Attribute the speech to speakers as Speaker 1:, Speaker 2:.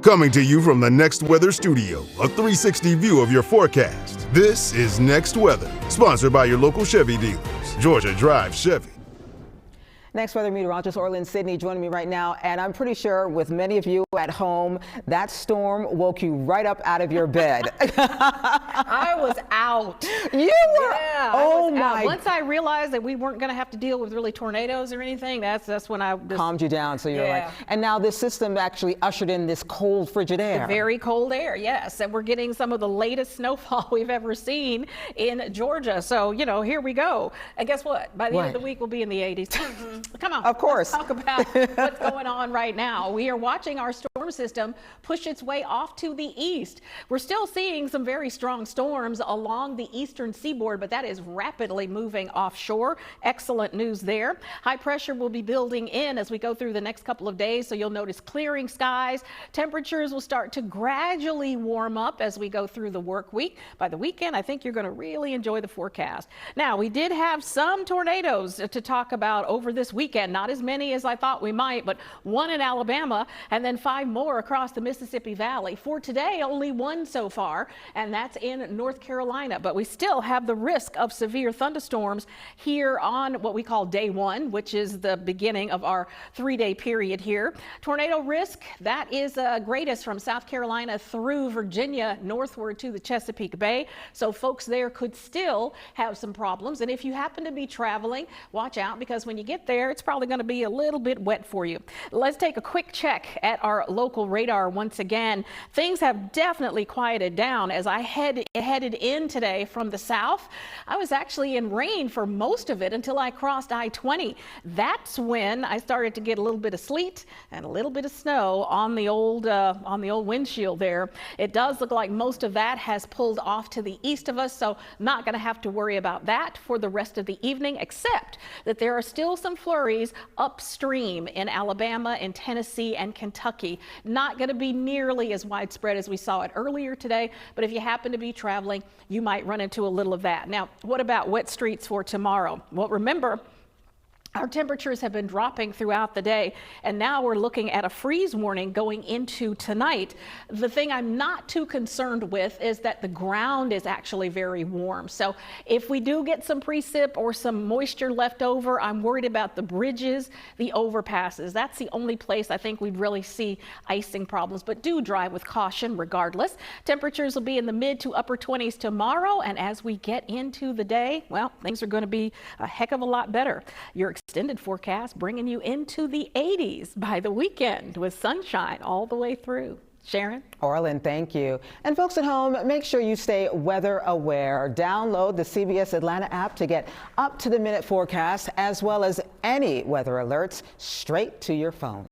Speaker 1: Coming to you from the Next Weather Studio, a 360 view of your forecast. This is Next Weather, sponsored by your local Chevy dealers. Georgia Drive Chevy.
Speaker 2: Next Weather meteorologist Orlin Sidney joining me right now, and I'm pretty sure with many of you at home, that storm woke you right up out of your bed.
Speaker 3: I was out.
Speaker 2: You were?
Speaker 3: Yeah,
Speaker 2: oh my!
Speaker 3: out. Once I realized that we weren't going to have to deal with really tornadoes or anything, that's when I just
Speaker 2: calmed you down. So you're like, and now this system actually ushered in this cold, frigid air.
Speaker 3: Very cold air, yes, and we're getting some of the latest snowfall we've ever seen in Georgia. So here we go. And guess what? By the end of the week, we'll be in the 80s. Come on.
Speaker 2: Of course.
Speaker 3: Let's talk about what's going on right now. We are watching our storm system push its way off to the east. We're still seeing some very strong storms along the eastern seaboard, but that is rapidly moving offshore. Excellent news there. High pressure will be building in as we go through the next couple of days, so you'll notice clearing skies. Temperatures will start to gradually warm up as we go through the work week. By the weekend, I think you're going to really enjoy the forecast. Now, we did have some tornadoes to talk about over this weekend. Not as many as I thought we might, but one in Alabama and then 5 more across the Mississippi Valley. For today, only one so far, and that's in North Carolina. But we still have the risk of severe thunderstorms here on what we call day 1, which is the beginning of our 3-day period here. Tornado risk, that is greatest from South Carolina through Virginia northward to the Chesapeake Bay. So folks there could still have some problems. And if you happen to be traveling, watch out, because when you get there, it's probably going to be a little bit wet for you. Let's take a quick check at our local radar once again. Things have definitely quieted down as I headed in today from the south. I was actually in rain for most of it until I crossed I-20. That's when I started to get a little bit of sleet and a little bit of snow on the old windshield there. It does look like most of that has pulled off to the east of us, so not going to have to worry about that for the rest of the evening, except that there are still some flurries upstream in Alabama and Tennessee and Kentucky. Not going to be nearly as widespread as we saw it earlier today, but if you happen to be traveling, you might run into a little of that. Now, what about wet streets for tomorrow? Well, remember, our temperatures have been dropping throughout the day, and now we're looking at a freeze warning going into tonight. The thing I'm not too concerned with is that the ground is actually very warm. So if we do get some precip or some moisture left over, I'm worried about the bridges, the overpasses. That's the only place I think we'd really see icing problems, but do drive with caution regardless. Temperatures will be in the mid to upper 20s tomorrow, and as we get into the day, well, things are going to be a heck of a lot better. Your extended forecast bringing you into the 80s by the weekend with sunshine all the way through. Sharon?
Speaker 2: Orlin, thank you. And folks at home, make sure you stay weather aware. Download the CBS Atlanta app to get up-to-the-minute forecast as well as any weather alerts straight to your phone.